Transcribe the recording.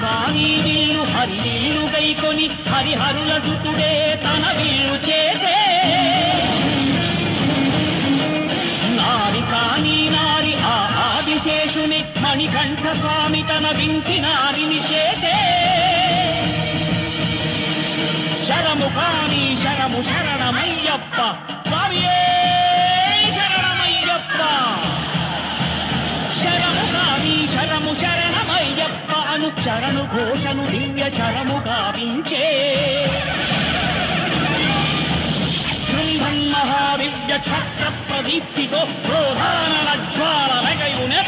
కాని విల్లు హరివిల్లు గైకొని హరిహరుల సుతుడే తన విల్లు చేసే నారి కాని నారి ఆ ఆదిశేషుని మణికంఠ స్వామి తన వింటి నారిని చేసే శరము కాని శరము శరణమయ్యప్ప స్వామియే శరణమయ్యప్ప శరము కాని శరము శరణమయ్యప్ప అను శరణు ఘోషను దివ్య శరము గావించే శృంభన్ మహాదివ్య క్షత్ర ప్రదీప్తితో క్రోధానల జ్వాల నగయునే